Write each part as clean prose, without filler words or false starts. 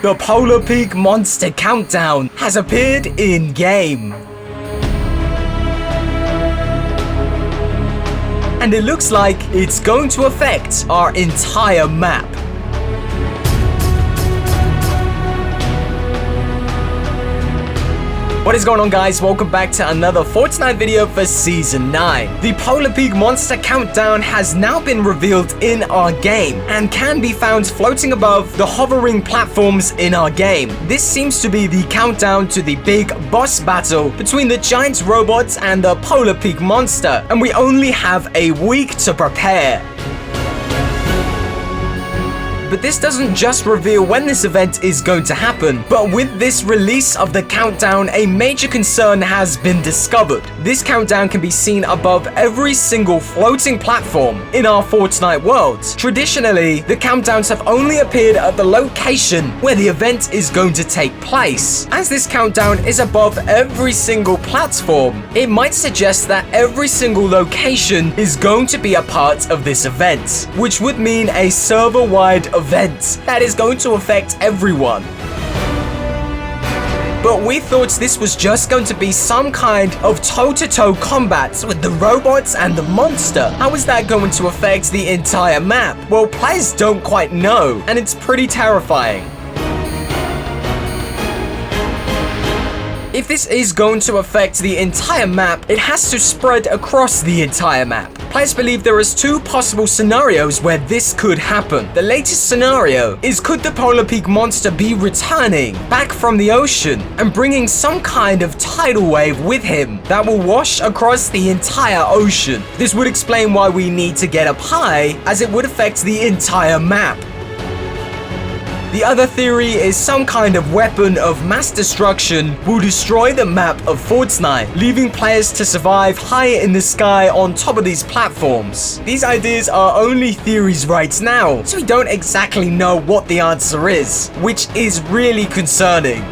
The Polar Peak Monster Countdown has appeared in-game. And it looks like it's going to affect our entire map. What is going on, guys? Welcome back to another Fortnite video for Season 9. The Polar Peak Monster Countdown has now been revealed in our game and can be found floating above the hovering platforms in our game. This seems to be the countdown to the big boss battle between the giant robots and the Polar Peak Monster, and we only have a week to prepare. But this doesn't just reveal when this event is going to happen, but with this release of the countdown, a major concern has been discovered. This countdown can be seen above every single floating platform in our Fortnite world. Traditionally, the countdowns have only appeared at the location where the event is going to take place. As this countdown is above every single platform, it might suggest that every single location is going to be a part of this event, which would mean a server-wide event that is going to affect everyone. But we thought this was just going to be some kind of toe-to-toe combat with the robots and the monster. How is that going to affect the entire map? Well, players don't quite know, and it's pretty terrifying. If this is going to affect the entire map, it has to spread across the entire map. Players believe there is two possible scenarios where this could happen. The latest scenario is, could the Polar Peak Monster be returning back from the ocean and bringing some kind of tidal wave with him that will wash across the entire ocean? This would explain why we need to get up high, as it would affect the entire map. The other theory is some kind of weapon of mass destruction will destroy the map of Fortnite, leaving players to survive high in the sky on top of these platforms. These ideas are only theories right now, so we don't exactly know what the answer is, which is really concerning.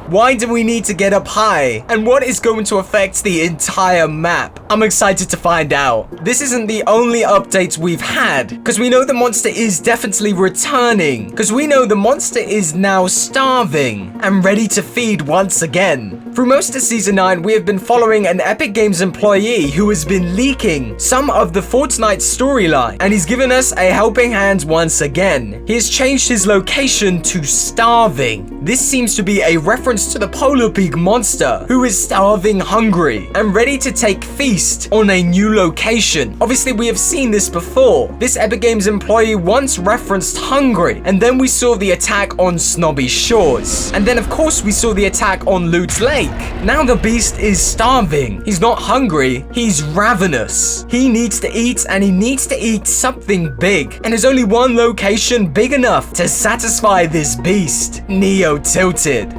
Why do we need to get up high? And what is going to affect the entire map? I'm excited to find out. This isn't the only update we've had, because we know the monster is definitely returning, because we know the monster is now starving and ready to feed once again. Through most of Season 9, we have been following an Epic Games employee who has been leaking some of the Fortnite storyline, and he's given us a helping hand once again. He has changed his location to starving. This seems to be a reference to the Polar Peak Monster, who is starving hungry and ready to take feast on a new location. Obviously, we have seen this before. This Epic Games employee once referenced hungry, and then we saw the attack on Snobby Shores. And then, of course, we saw the attack on Loot Lake. Now the beast is starving. He's not hungry, he's ravenous. He needs to eat, and he needs to eat something big. And there's only one location big enough to satisfy this beast: Neo Tilted.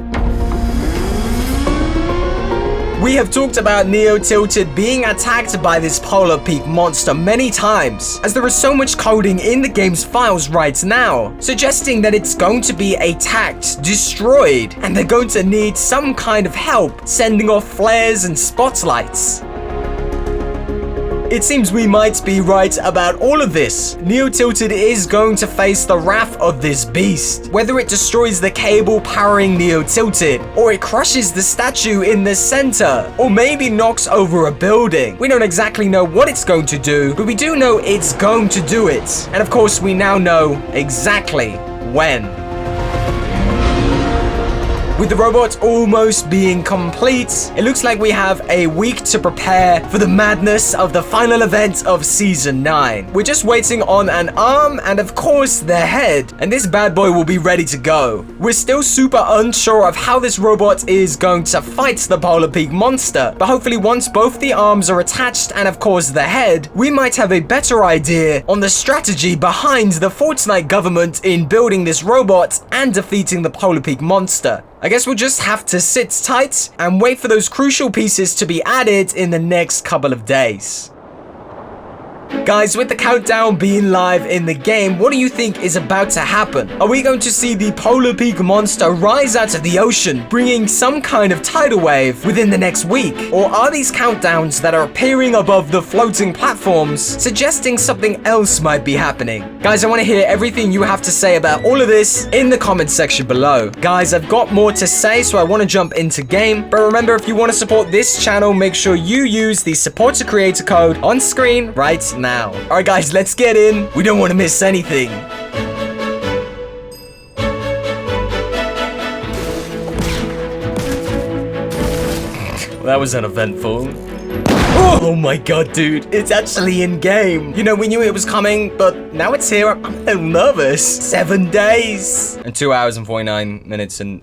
We have talked about Neo Tilted being attacked by this Polar Peak Monster many times, as there is so much coding in the game's files right now, suggesting that it's going to be attacked, destroyed, and they're going to need some kind of help sending off flares and spotlights. It seems we might be right about all of this. Neo Tilted is going to face the wrath of this beast. Whether it destroys the cable powering Neo Tilted, or it crushes the statue in the center, or maybe knocks over a building. We don't exactly know what it's going to do, but we do know it's going to do it. And of course, we now know exactly when. With the robot almost being complete, it looks like we have a week to prepare for the madness of the final event of Season 9. We're just waiting on an arm and, of course, the head, and this bad boy will be ready to go. We're still super unsure of how this robot is going to fight the Polar Peak Monster, but hopefully once both the arms are attached and, of course, the head, we might have a better idea on the strategy behind the Fortnite government in building this robot and defeating the Polar Peak Monster. I guess we'll just have to sit tight and wait for those crucial pieces to be added in the next couple of days. Guys, with the countdown being live in the game, what do you think is about to happen? Are we going to see the polar peak monster rise out of the ocean, bringing some kind of tidal wave within the next week? Or are these countdowns that are appearing above the floating platforms suggesting something else might be happening? Guys, I want to hear everything you have to say about all of this in the comment section below. Guys, I've got more to say, so I want to jump into game. But remember, if you want to support this channel, make sure you use the support to creator code on screen right now. All right, guys, let's get in. We don't want to miss anything. That was uneventful. Oh my god, dude. It's actually in game. You know, we knew it was coming, but now it's here. I'm a little nervous. 7 days. And 2 hours and 49 minutes and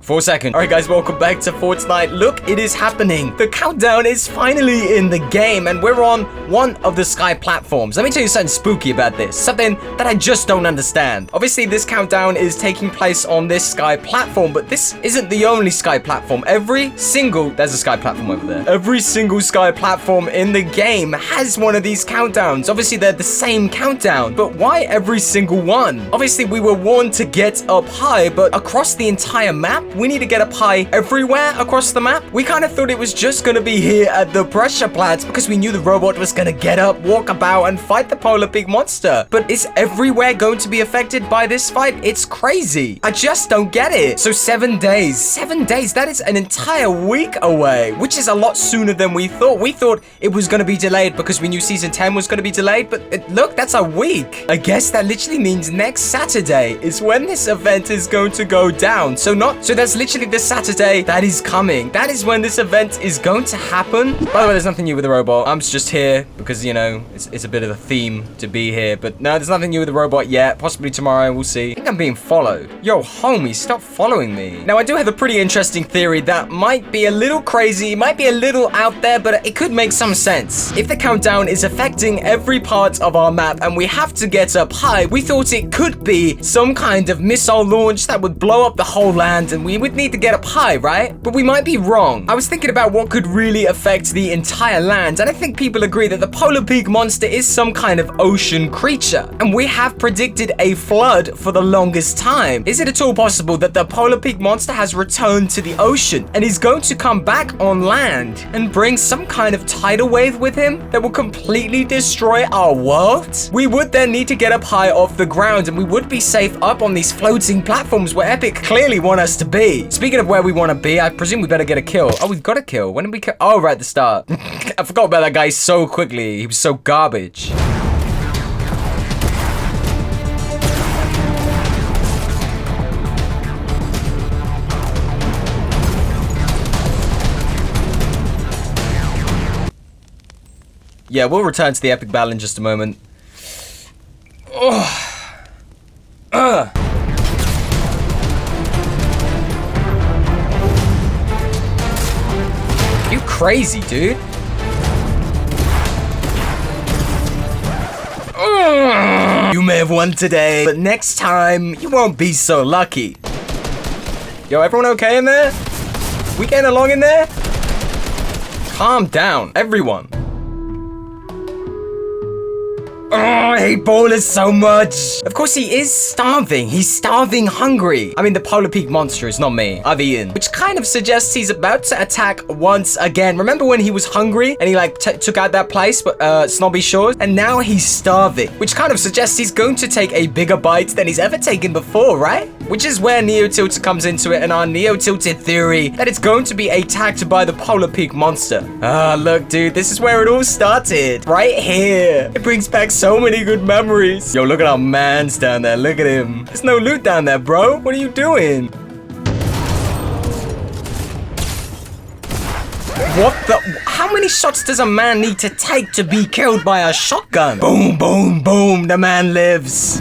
4 seconds. All right, guys, welcome back to Fortnite. Look, it is happening. The countdown is finally in the game, and we're on one of the sky platforms. Let me tell you something spooky about this, something that I just don't understand. Obviously, this countdown is taking place on this sky platform, but this isn't the only sky platform. There's a sky platform over there. Every single sky platform in the game has one of these countdowns. Obviously, they're the same countdown, but why every single one? Obviously, we were warned to get up high, but across the entire map, we need to get up high everywhere across the map. We kind of thought it was just going to be here at the pressure plants because we knew the robot was going to get up, walk about, and fight the polar peak monster. But is everywhere going to be affected by this fight? It's crazy. I just don't get it. So 7 days. 7 days. That is an entire week away, which is a lot sooner than we thought. We thought it was going to be delayed because we knew season 10 was going to be delayed. But look, that's a week. I guess that literally means next Saturday is when this event is going to go down. So that's literally this Saturday that is coming. That is when this event is going to happen. By the way, there's nothing new with the robot. I'm just here because, you know, it's a bit of a theme to be here. But no, there's nothing new with the robot yet. Possibly tomorrow, we'll see. I think I'm being followed. Yo, homie, stop following me. Now, I do have a pretty interesting theory that might be a little crazy, might be a little out there, but it could make some sense. If the countdown is affecting every part of our map and we have to get up high, we thought it could be some kind of missile launch that would blow up the whole land and we would need to get up high, right? But we might be wrong. I was thinking about what could really affect the entire land, and I think people agree that the polar peak monster is some kind of ocean creature, and we have predicted a flood for the longest time. Is it at all possible that the polar peak monster has returned to the ocean and is going to come back on land and bring some kind of tidal wave with him that will completely destroy our world? We would then need to get up high off the ground, and we would be safe up on these floating platforms where Epic clearly want us to be. Speaking of where we want to be, I presume we better get a kill. Oh, we've got a kill. When did we kill? Oh, right at the start. I forgot about that guy so quickly. He was so garbage. Yeah, we'll return to the epic battle in just a moment. You crazy, dude. You may have won today, but next time you won't be so lucky. Yo, everyone okay in there? We getting along in there? Calm down, everyone. Oh, I hate ballers so much. Of course, he is starving. He's starving hungry. I mean, the polar peak monster is not me. I've eaten. Which kind of suggests he's about to attack once again. Remember when he was hungry and he like took out that place, Snobby Shores? And now he's starving. Which kind of suggests he's going to take a bigger bite than he's ever taken before, right? Which is where Neo Tilted comes into it and our Neo Tilted theory that it's going to be attacked by the polar peak monster. Ah, look, dude, this is where it all started. Right here. It brings back so many good memories. Yo, look at our mans down there. Look at him. There's no loot down there, bro. What are you doing? What the? How many shots does a man need to take to be killed by a shotgun? Boom, boom, boom. The man lives.